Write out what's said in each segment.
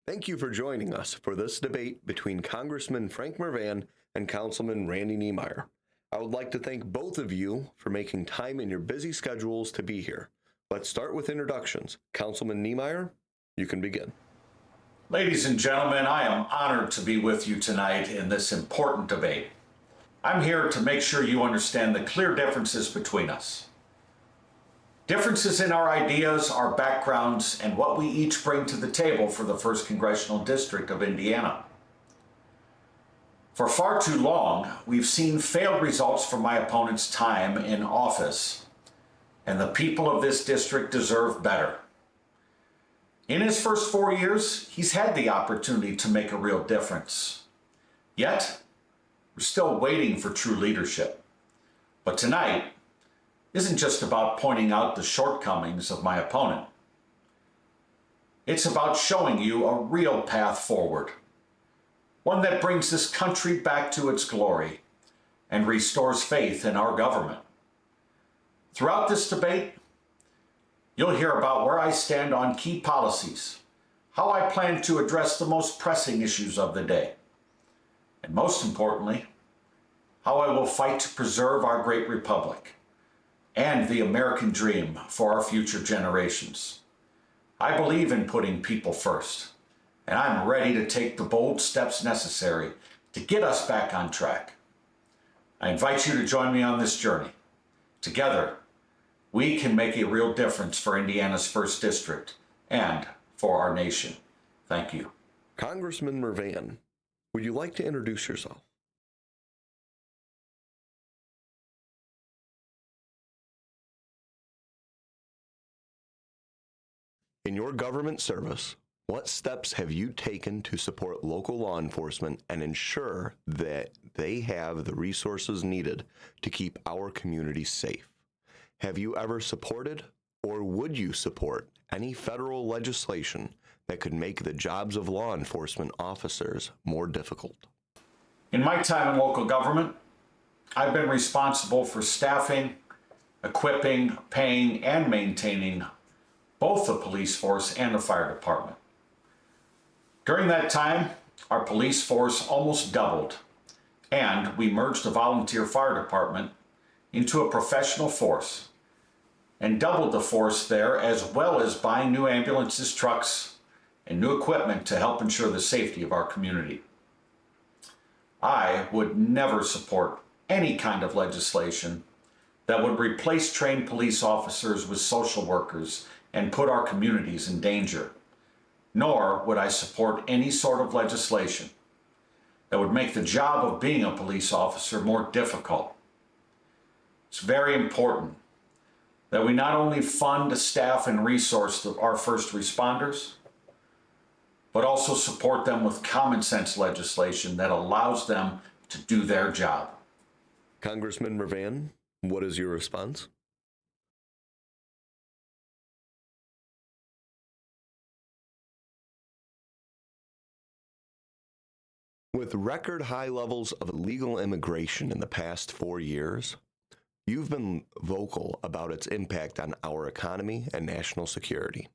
Thank you for joining us for this debate between Congressman Frank Mrvan and Councilman Randy Niemeyer. I would like to thank both of you for making time in your busy schedules to be here. Let's start with introductions. Councilman Niemeyer, you can begin. Ladies and gentlemen, I am honored to be with you tonight in this important debate. I'm here to make sure you understand the clear differences between us. Differences in our ideas, our backgrounds, and what we each bring to the table for the 1st Congressional District of Indiana. For far too long, we've seen failed results from my opponent's time in office, and the people of this district deserve better. In his first 4 years, he's had the opportunity to make a real difference. Yet, we're still waiting for true leadership. But tonight isn't just about pointing out the shortcomings of my opponent. It's about showing you a real path forward, one that brings this country back to its glory and restores faith in our government. Throughout this debate, you'll hear about where I stand on key policies, how I plan to address the most pressing issues of the day, and most importantly, how I will fight to preserve our great republic and the American dream for our future generations. I believe in putting people first, and I'm ready to take the bold steps necessary to get us back on track. I invite you to join me on this journey. Together, we can make a real difference for Indiana's 1st District and for our nation. Thank you. Congressman Mrvan, would you like to introduce yourself? In your government service, what steps have you taken to support local law enforcement and ensure that they have the resources needed to keep our communities safe? Have you ever supported or would you support any federal legislation that could make the jobs of law enforcement officers more difficult? In my time in local government, I've been responsible for staffing, equipping, paying, and maintaining both the police force and the fire department. During that time, our police force almost doubled, and we merged the volunteer fire department into a professional force and doubled the force there, as well as buying new ambulances, trucks, and new equipment to help ensure the safety of our community. I would never support any kind of legislation that would replace trained police officers with social workers and put our communities in danger. Nor would I support any sort of legislation that would make the job of being a police officer more difficult. It's very important that we not only fund, staff, and resource our first responders, but also support them with common sense legislation that allows them to do their job. Congressman Mrvan, what is your response? With record high levels of illegal immigration in the past 4 years, you've been vocal about its impact on our economy and national security.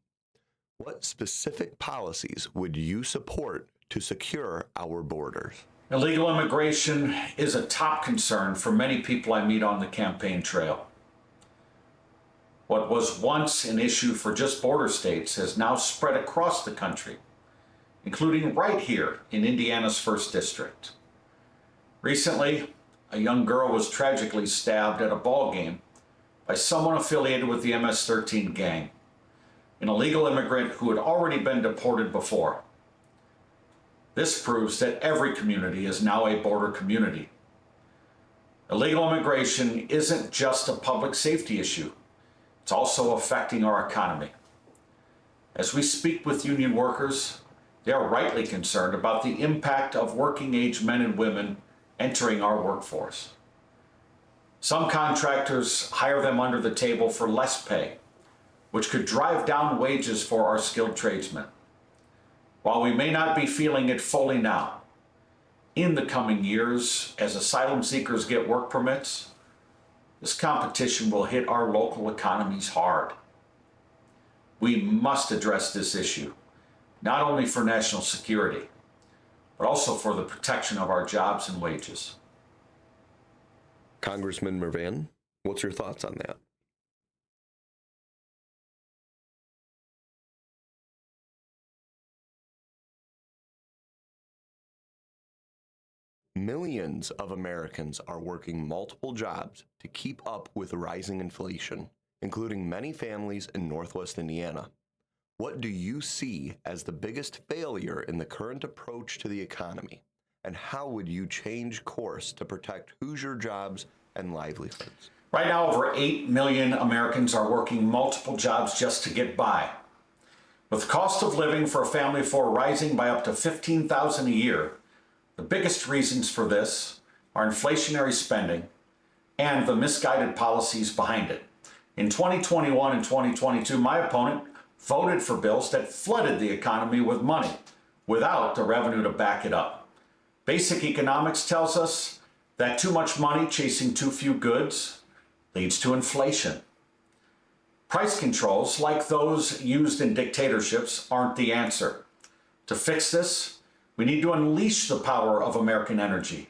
What specific policies would you support to secure our borders? Illegal immigration is a top concern for many people I meet on the campaign trail. What was once an issue for just border states has now spread across the country, including right here in Indiana's 1st District. Recently, a young girl was tragically stabbed at a ball game by someone affiliated with the MS-13 gang, an illegal immigrant who had already been deported before. This proves that every community is now a border community. Illegal immigration isn't just a public safety issue, it's also affecting our economy. As we speak with union workers, they are rightly concerned about the impact of working-age men and women entering our workforce. Some contractors hire them under the table for less pay, which could drive down wages for our skilled tradesmen. While we may not be feeling it fully now, in the coming years, as asylum seekers get work permits, this competition will hit our local economies hard. We must address this issue not only for national security, but also for the protection of our jobs and wages. Congressman Mrvan, what's your thoughts on that? Millions of Americans are working multiple jobs to keep up with rising inflation, including many families in Northwest Indiana. What do you see as the biggest failure in the current approach to the economy? And how would you change course to protect Hoosier jobs and livelihoods? Right now, over 8 million Americans are working multiple jobs just to get by. With the cost of living for a family of four rising by up to $15,000 a year, the biggest reasons for this are inflationary spending and the misguided policies behind it. In 2021 and 2022, my opponent voted for bills that flooded the economy with money without the revenue to back it up. Basic economics tells us that too much money chasing too few goods leads to inflation. Price controls, like those used in dictatorships, aren't the answer. To fix this, we need to unleash the power of American energy,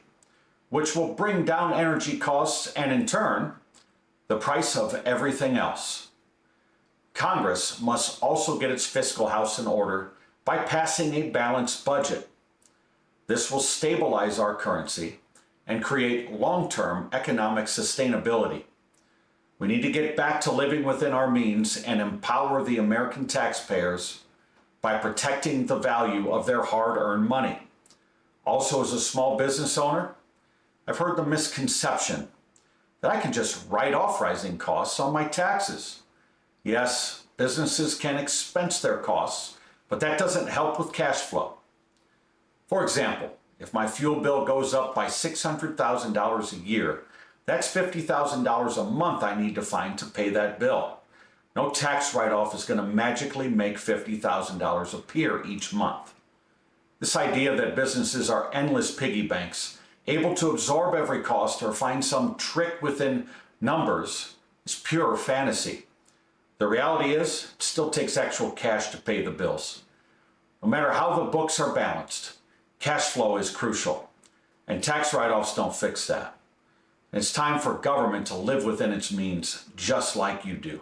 which will bring down energy costs and, in turn, the price of everything else. Congress must also get its fiscal house in order by passing a balanced budget. This will stabilize our currency and create long-term economic sustainability. We need to get back to living within our means and empower the American taxpayers by protecting the value of their hard-earned money. Also, as a small business owner, I've heard the misconception that I can just write off rising costs on my taxes. Yes, businesses can expense their costs, but that doesn't help with cash flow. For example, if my fuel bill goes up by $600,000 a year, that's $50,000 a month I need to find to pay that bill. No tax write-off is going to magically make $50,000 appear each month. This idea that businesses are endless piggy banks, able to absorb every cost or find some trick within numbers, is pure fantasy. The reality is, it still takes actual cash to pay the bills. No matter how the books are balanced, cash flow is crucial, and tax write-offs don't fix that. It's time for government to live within its means, just like you do.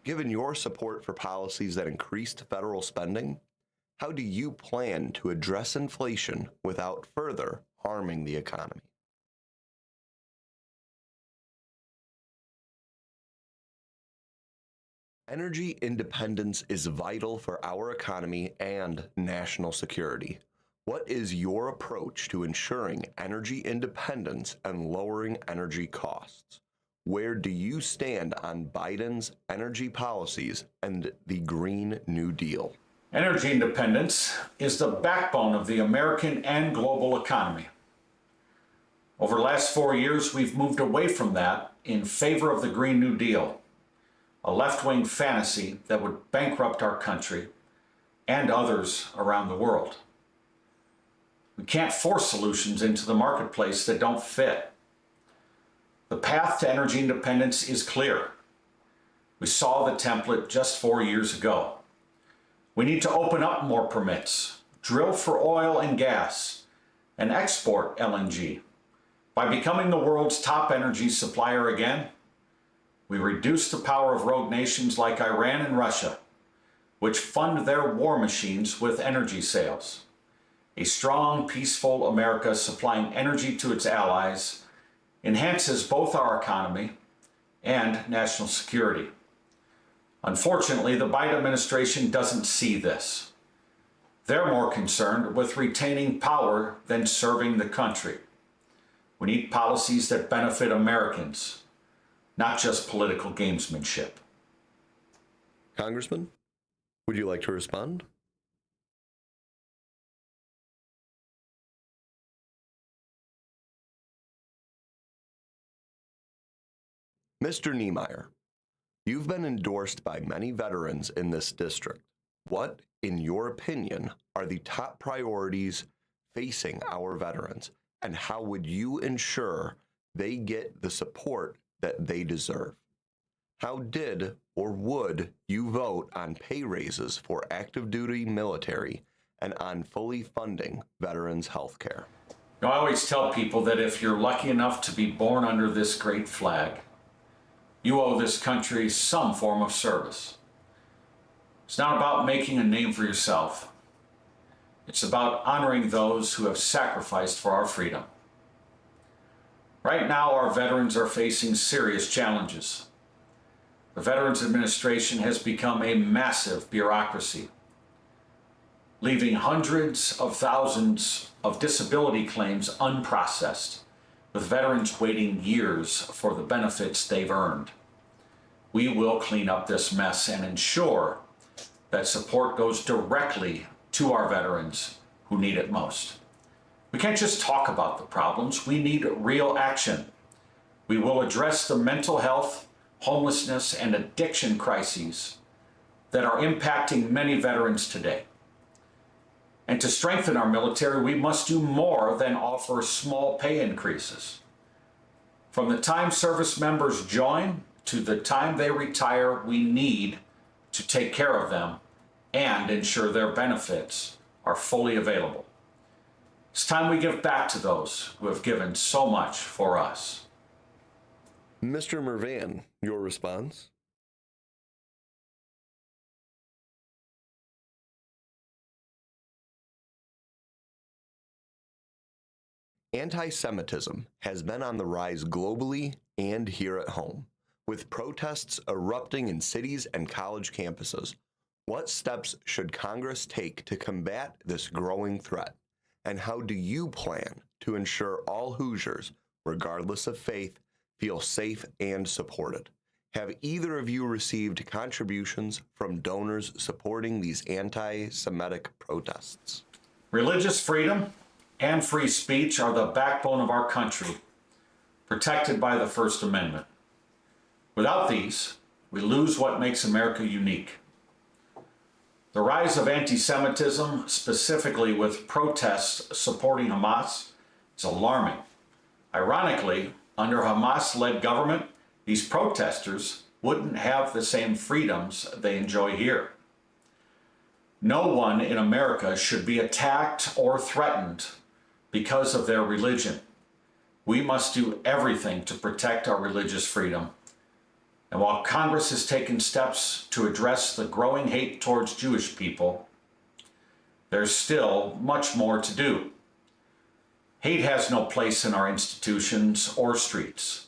Given your support for policies that increased federal spending, how do you plan to address inflation without further harming the economy? Energy independence is vital for our economy and national security. What is your approach to ensuring energy independence and lowering energy costs? Where do you stand on Biden's energy policies and the Green New Deal? Energy independence is the backbone of the American and global economy. Over the last 4 years, we've moved away from that in favor of the Green New Deal, a left-wing fantasy that would bankrupt our country and others around the world. We can't force solutions into the marketplace that don't fit. The path to energy independence is clear. We saw the template just 4 years ago. We need to open up more permits, drill for oil and gas, and export LNG. By becoming the world's top energy supplier again, we reduce the power of rogue nations like Iran and Russia, which fund their war machines with energy sales. A strong, peaceful America supplying energy to its allies enhances both our economy and national security. Unfortunately, the Biden administration doesn't see this. They're more concerned with retaining power than serving the country. We need policies that benefit Americans, not just political gamesmanship. Congressman, would you like to respond? Mr. Niemeyer, you've been endorsed by many veterans in this district. What, in your opinion, are the top priorities facing our veterans, and how would you ensure they get the support that they deserve? How did or would you vote on pay raises for active duty military and on fully funding veterans' health care? I always tell people that if you're lucky enough to be born under this great flag, you owe this country some form of service. It's not about making a name for yourself. It's about honoring those who have sacrificed for our freedom. Right now, our veterans are facing serious challenges. The Veterans Administration has become a massive bureaucracy, leaving hundreds of thousands of disability claims unprocessed, with veterans waiting years for the benefits they've earned. We will clean up this mess and ensure that support goes directly to our veterans who need it most. We can't just talk about the problems, we need real action. We will address the mental health, homelessness, and addiction crises that are impacting many veterans today. And to strengthen our military, we must do more than offer small pay increases. From the time service members join to the time they retire, we need to take care of them and ensure their benefits are fully available. It's time we give back to those who have given so much for us. Mr. Mrvan, your response? Anti-Semitism has been on the rise globally and here at home, with protests erupting in cities and college campuses. What steps should Congress take to combat this growing threat? And how do you plan to ensure all Hoosiers, regardless of faith, feel safe and supported? Have either of you received contributions from donors supporting these anti-Semitic protests? Religious freedom and free speech are the backbone of our country, protected by the First Amendment. Without these, we lose what makes America unique. The rise of anti-Semitism, specifically with protests supporting Hamas, is alarming. Ironically, under Hamas-led government, these protesters wouldn't have the same freedoms they enjoy here. No one in America should be attacked or threatened because of their religion. We must do everything to protect our religious freedom. And while Congress has taken steps to address the growing hate towards Jewish people, there's still much more to do. Hate has no place in our institutions or streets.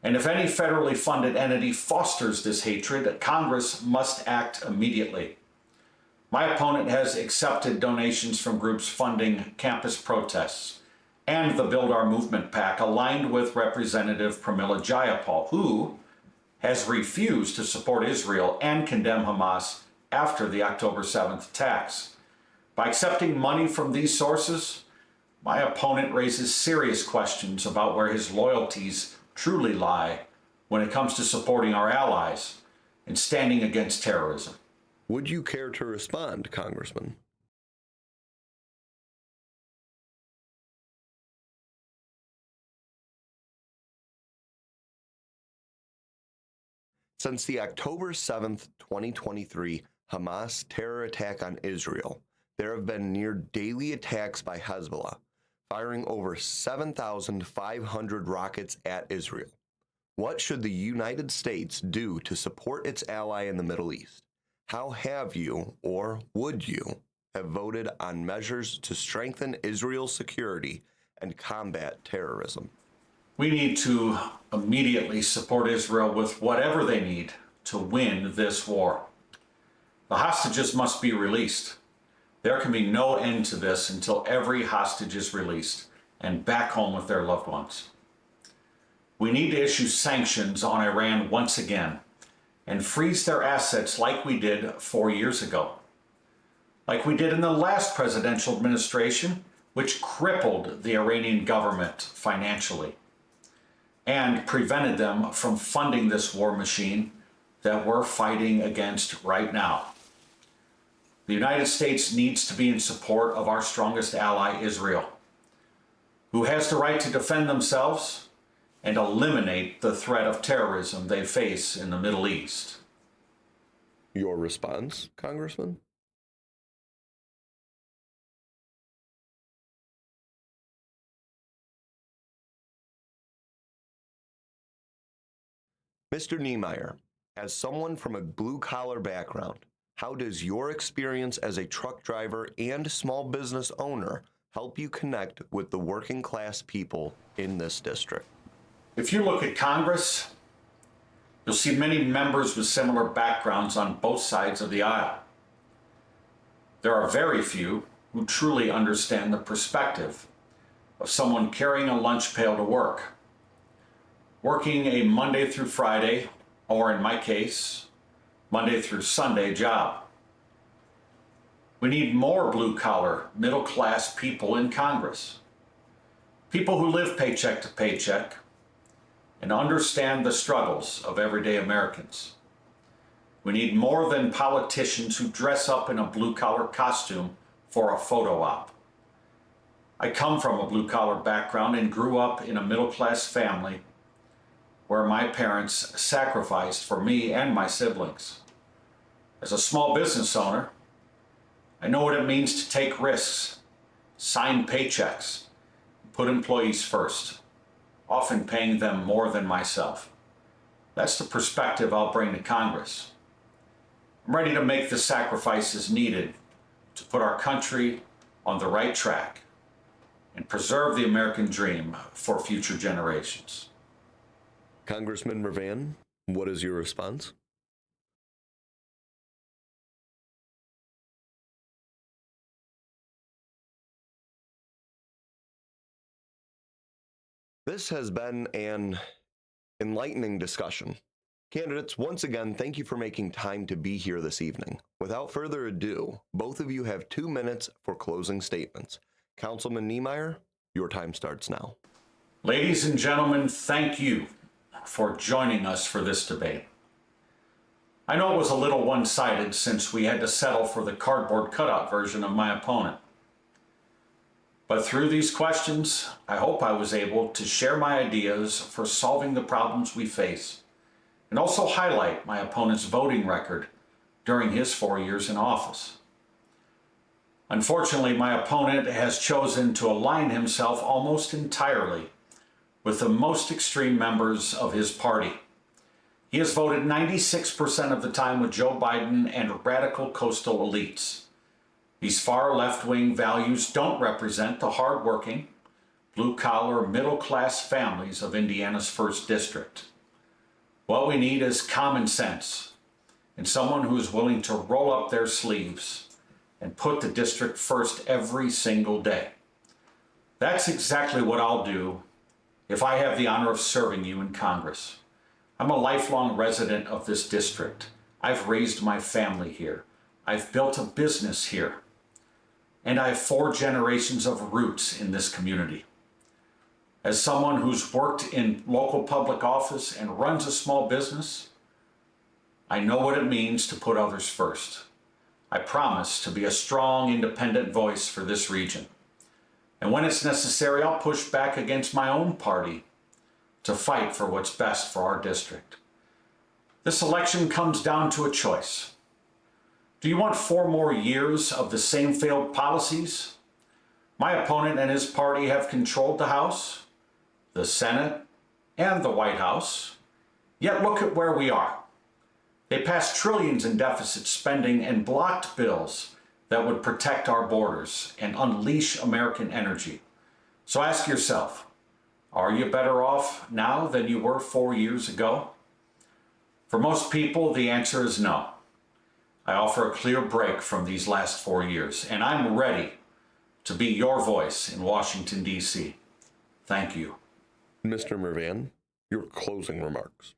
And if any federally funded entity fosters this hatred, Congress must act immediately. My opponent has accepted donations from groups funding campus protests and the Build Our Movement PAC, aligned with Representative Pramila Jayapal, who has refused to support Israel and condemn Hamas after the October 7th attacks. By accepting money from these sources, my opponent raises serious questions about where his loyalties truly lie when it comes to supporting our allies and standing against terrorism. Would you care to respond, Congressman? Since the October 7th, 2023 Hamas terror attack on Israel, there have been near daily attacks by Hezbollah, firing over 7,500 rockets at Israel. What should the United States do to support its ally in the Middle East? How have you, or would you, have voted on measures to strengthen Israel's security and combat terrorism? We need to immediately support Israel with whatever they need to win this war. The hostages must be released. There can be no end to this until every hostage is released and back home with their loved ones. We need to issue sanctions on Iran once again and freeze their assets like we did 4 years ago, like we did in the last presidential administration, which crippled the Iranian government financially and prevented them from funding this war machine that we're fighting against right now. The United States needs to be in support of our strongest ally, Israel, who has the right to defend themselves and eliminate the threat of terrorism they face in the Middle East. Your response, Congressman? Mr. Niemeyer, as someone from a blue-collar background, how does your experience as a truck driver and small business owner help you connect with the working class people in this district? If you look at Congress, you'll see many members with similar backgrounds on both sides of the aisle. There are very few who truly understand the perspective of someone carrying a lunch pail to work, working a Monday through Friday, or in my case, Monday through Sunday job. We need more blue-collar, middle-class people in Congress. People who live paycheck to paycheck and understand the struggles of everyday Americans. We need more than politicians who dress up in a blue-collar costume for a photo op. I come from a blue-collar background and grew up in a middle-class family where my parents sacrificed for me and my siblings. As a small business owner, I know what it means to take risks, sign paychecks, put employees first, often paying them more than myself. That's the perspective I'll bring to Congress. I'm ready to make the sacrifices needed to put our country on the right track and preserve the American dream for future generations. Congressman Mrvan, what is your response? This has been an enlightening discussion. Candidates, once again, thank you for making time to be here this evening. Without further ado, both of you have 2 minutes for closing statements. Councilman Niemeyer, your time starts now. Ladies and gentlemen, thank you for joining us for this debate. I know it was a little one-sided since we had to settle for the cardboard cutout version of my opponent. But through these questions, I hope I was able to share my ideas for solving the problems we face and also highlight my opponent's voting record during his 4 years in office. Unfortunately, my opponent has chosen to align himself almost entirely with the most extreme members of his party. He has voted 96% of the time with Joe Biden and radical coastal elites. These far left-wing values don't represent the hard-working, blue-collar, middle-class families of Indiana's 1st District. What we need is common sense and someone who is willing to roll up their sleeves and put the district first every single day. That's exactly what I'll do if I have the honor of serving you in Congress. I'm a lifelong resident of this district. I've raised my family here. I've built a business here. And I have 4 generations of roots in this community. As someone who's worked in local public office and runs a small business, I know what it means to put others first. I promise to be a strong, independent voice for this region. And when it's necessary, I'll push back against my own party to fight for what's best for our district. This election comes down to a choice. Do you want 4 more years of the same failed policies? My opponent and his party have controlled the House, the Senate, and the White House. Yet look at where we are. They passed trillions in deficit spending and blocked bills that would protect our borders and unleash American energy. So ask yourself, are you better off now than you were 4 years ago? For most people, the answer is no. I offer a clear break from these last 4 years, and I'm ready to be your voice in Washington, D.C. Thank you. Mr. Mrvan, your closing remarks.